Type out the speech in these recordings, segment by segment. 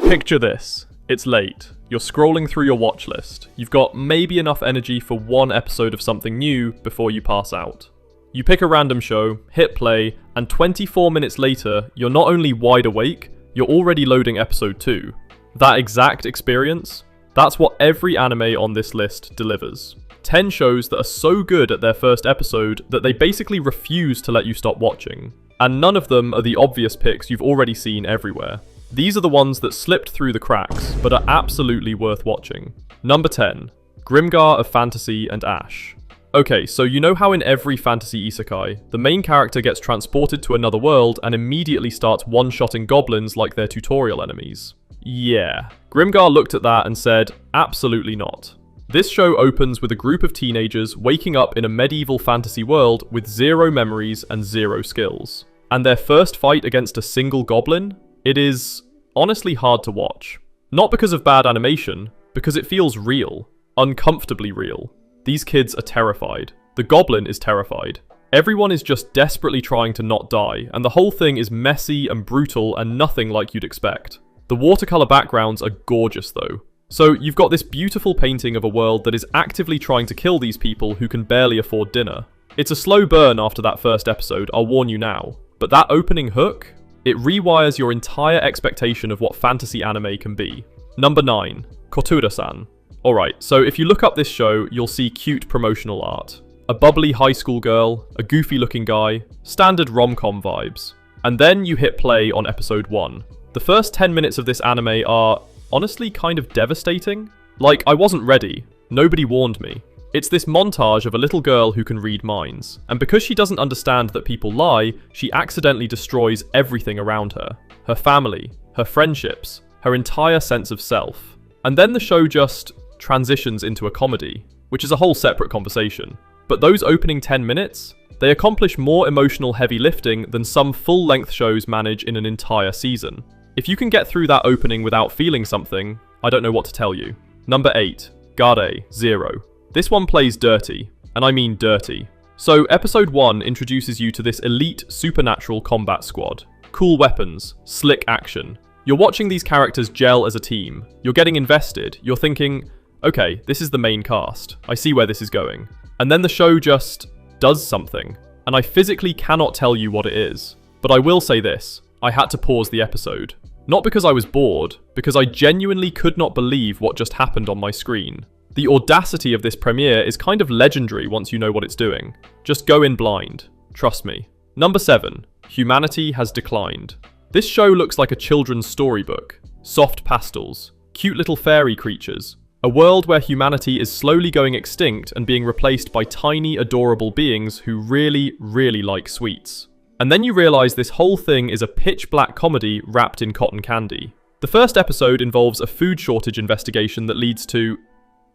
Picture this. It's late. You're scrolling through your watch list. You've got maybe enough energy for one episode of something new before you pass out. You pick a random show, hit play, and 24 minutes later, you're not only wide awake, you're already loading episode 2. That exact experience? That's what every anime on this list delivers. 10 shows that are so good at their first episode that they basically refuse to let you stop watching. And none of them are the obvious picks you've already seen everywhere. These are the ones that slipped through the cracks, but are absolutely worth watching. Number 10. Grimgar of Fantasy and Ash. Okay, so you know how in every fantasy isekai, the main character gets transported to another world and immediately starts one-shotting goblins like their tutorial enemies? Yeah. Grimgar looked at that and said, absolutely not. This show opens with a group of teenagers waking up in a medieval fantasy world with 0 memories and 0 skills. And their first fight against a single goblin? It is honestly hard to watch. Not because of bad animation, because it feels real. Uncomfortably real. These kids are terrified. The goblin is terrified. Everyone is just desperately trying to not die, and the whole thing is messy and brutal and nothing like you'd expect. The watercolor backgrounds are gorgeous though. So you've got this beautiful painting of a world that is actively trying to kill these people who can barely afford dinner. It's a slow burn after that first episode, I'll warn you now. But that opening hook? It rewires your entire expectation of what fantasy anime can be. Number 9. Kotura-san. Alright, so if you look up this show, you'll see cute promotional art. A bubbly high school girl, a goofy looking guy, standard rom-com vibes. And then you hit play on episode 1. The first 10 minutes of this anime are, honestly, kind of devastating. Like, I wasn't ready. Nobody warned me. It's this montage of a little girl who can read minds, and because she doesn't understand that people lie, she accidentally destroys everything around her. Her family, her friendships, her entire sense of self. And then the show just transitions into a comedy, which is a whole separate conversation. But those opening 10 minutes, they accomplish more emotional heavy lifting than some full-length shows manage in an entire season. If you can get through that opening without feeling something, I don't know what to tell you. Number 8. Gade, Zero. This one plays dirty, and I mean dirty. So episode 1 introduces you to this elite supernatural combat squad. Cool weapons, slick action. You're watching these characters gel as a team. You're getting invested. You're thinking, okay, this is the main cast. I see where this is going. And then the show just does something, and I physically cannot tell you what it is. But I will say this, I had to pause the episode. Not because I was bored, because I genuinely could not believe what just happened on my screen. The audacity of this premiere is kind of legendary once you know what it's doing. Just go in blind. Trust me. Number 7. Humanity has declined. This show looks like a children's storybook. Soft pastels. Cute little fairy creatures. A world where humanity is slowly going extinct and being replaced by tiny, adorable beings who really, really like sweets. And then you realise this whole thing is a pitch-black comedy wrapped in cotton candy. The first episode involves a food shortage investigation that leads to...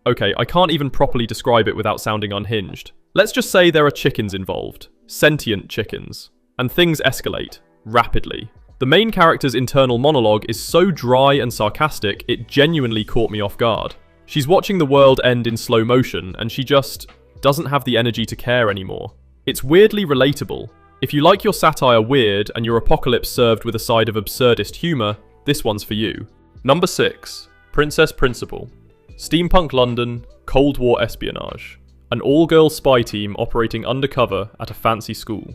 Okay, I can't even properly describe it without sounding unhinged. Let's just say there are chickens involved. Sentient chickens. And things escalate. Rapidly. The main character's internal monologue is so dry and sarcastic, it genuinely caught me off guard. She's watching the world end in slow motion, and she just doesn't have the energy to care anymore. It's weirdly relatable. If you like your satire weird and your apocalypse served with a side of absurdist humour, this one's for you. Number 6. Princess Principal. Steampunk London, Cold War espionage. An all-girl spy team operating undercover at a fancy school.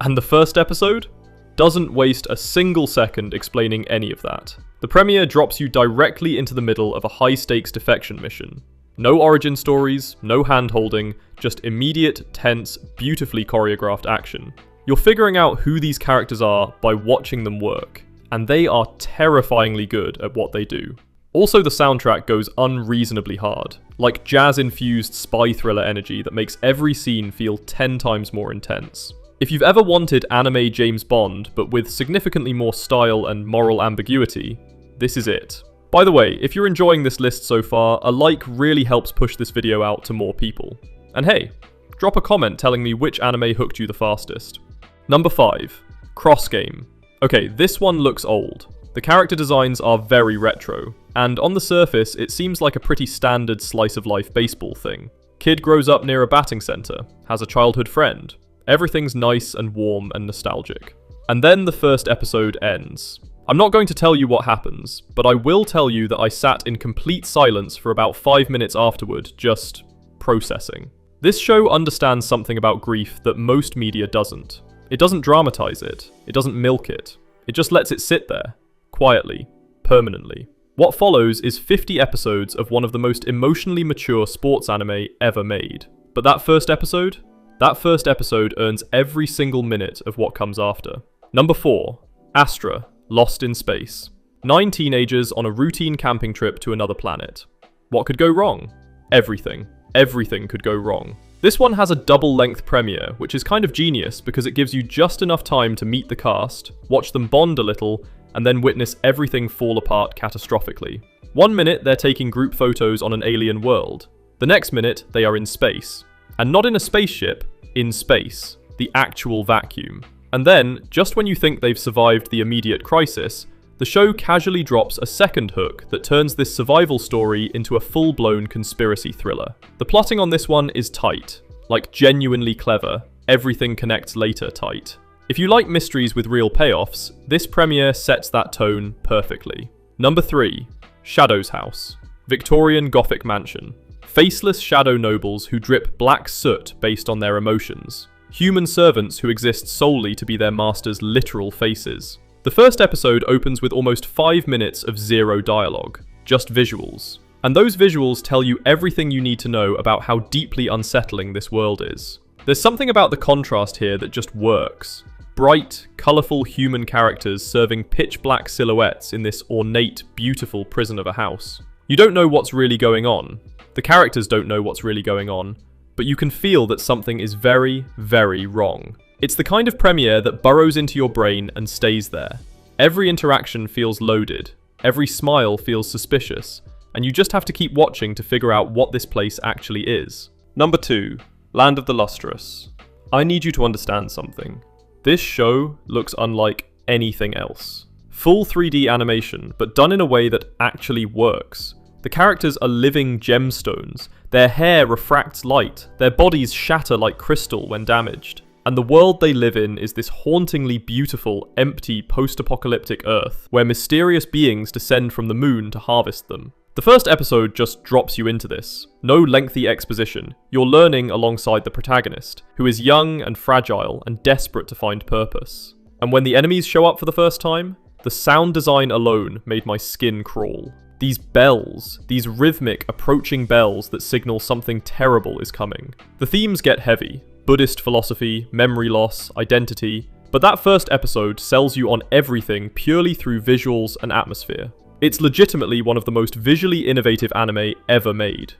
And the first episode? Doesn't waste a single second explaining any of that. The premiere drops you directly into the middle of a high-stakes defection mission. No origin stories, no hand-holding, just immediate, tense, beautifully choreographed action. You're figuring out who these characters are by watching them work, and they are terrifyingly good at what they do. Also, the soundtrack goes unreasonably hard, like jazz-infused spy thriller energy that makes every scene feel 10 times more intense. If you've ever wanted anime James Bond, but with significantly more style and moral ambiguity, this is it. By the way, if you're enjoying this list so far, a like really helps push this video out to more people. And hey, drop a comment telling me which anime hooked you the fastest. Number 5. Cross Game. Okay, this one looks old. The character designs are very retro, and on the surface, it seems like a pretty standard slice-of-life baseball thing. Kid grows up near a batting center, has a childhood friend. Everything's nice and warm and nostalgic. And then the first episode ends. I'm not going to tell you what happens, but I will tell you that I sat in complete silence for about 5 minutes afterward, just processing. This show understands something about grief that most media doesn't. It doesn't dramatize it. It doesn't milk it. It just lets it sit there, quietly, permanently. What follows is 50 episodes of one of the most emotionally mature sports anime ever made. But that first episode earns every single minute of what comes after. Number 4. Astra, Lost in Space. 9 teenagers on a routine camping trip to another planet. What could go wrong? Everything. Everything could go wrong. This one has a double-length premiere, which is kind of genius because it gives you just enough time to meet the cast, watch them bond a little, and then witness everything fall apart catastrophically. 1 minute they're taking group photos on an alien world. The next minute they are in space. And not in a spaceship, in space. The actual vacuum. And then, just when you think they've survived the immediate crisis, the show casually drops a second hook that turns this survival story into a full-blown conspiracy thriller. The plotting on this one is tight. Like genuinely clever, everything connects later tight. If you like mysteries with real payoffs, this premiere sets that tone perfectly. Number 3. Shadow's House. Victorian Gothic mansion. Faceless shadow nobles who drip black soot based on their emotions. Human servants who exist solely to be their master's literal faces. The first episode opens with almost 5 minutes of zero dialogue, just visuals. And those visuals tell you everything you need to know about how deeply unsettling this world is. There's something about the contrast here that just works. Bright, colourful human characters serving pitch black silhouettes in this ornate, beautiful prison of a house. You don't know what's really going on. The characters don't know what's really going on. But you can feel that something is very, very wrong. It's the kind of premiere that burrows into your brain and stays there. Every interaction feels loaded, every smile feels suspicious, and you just have to keep watching to figure out what this place actually is. Number 2. Land of the Lustrous. I need you to understand something. This show looks unlike anything else. Full 3D animation, but done in a way that actually works. The characters are living gemstones. Their hair refracts light, their bodies shatter like crystal when damaged. And the world they live in is this hauntingly beautiful, empty, post-apocalyptic Earth, where mysterious beings descend from the moon to harvest them. The first episode just drops you into this. No lengthy exposition. You're learning alongside the protagonist, who is young and fragile and desperate to find purpose. And when the enemies show up for the first time, the sound design alone made my skin crawl. These bells, these rhythmic, approaching bells that signal something terrible is coming. The themes get heavy. Buddhist philosophy, memory loss, identity. But that first episode sells you on everything purely through visuals and atmosphere. It's legitimately one of the most visually innovative anime ever made.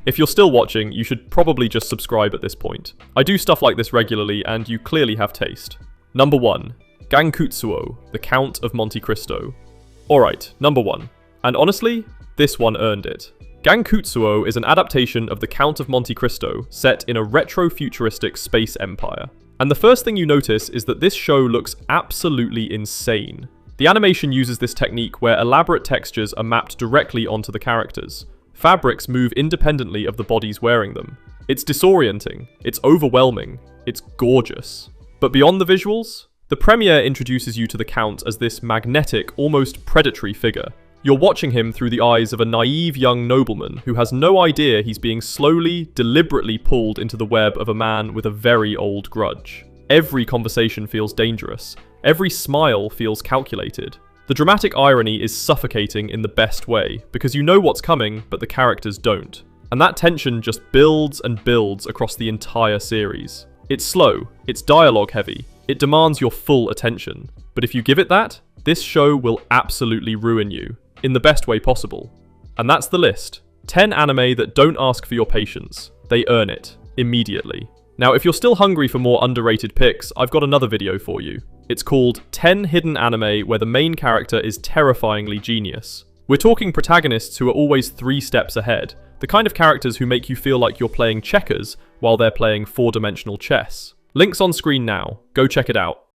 If you're still watching, you should probably just subscribe at this point. I do stuff like this regularly, and you clearly have taste. Number 1. Gankutsuo, the Count of Monte Cristo. Alright, number 1. And honestly, this one earned it. Gankutsuo is an adaptation of The Count of Monte Cristo, set in a retro-futuristic space empire. And the first thing you notice is that this show looks absolutely insane. The animation uses this technique where elaborate textures are mapped directly onto the characters. Fabrics move independently of the bodies wearing them. It's disorienting, it's overwhelming, it's gorgeous. But beyond the visuals, the premiere introduces you to the Count as this magnetic, almost predatory figure. You're watching him through the eyes of a naive young nobleman who has no idea he's being slowly, deliberately pulled into the web of a man with a very old grudge. Every conversation feels dangerous. Every smile feels calculated. The dramatic irony is suffocating in the best way, because you know what's coming, but the characters don't. And that tension just builds and builds across the entire series. It's slow, it's dialogue heavy, it demands your full attention. But if you give it that, this show will absolutely ruin you. In the best way possible. And that's the list. 10 anime that don't ask for your patience. They earn it. Immediately. Now, if you're still hungry for more underrated picks, I've got another video for you. It's called 10 Hidden Anime Where the Main Character is Terrifyingly Genius. We're talking protagonists who are always 3 steps ahead. The kind of characters who make you feel like you're playing checkers while they're playing 4-dimensional chess. Links on screen now. Go check it out.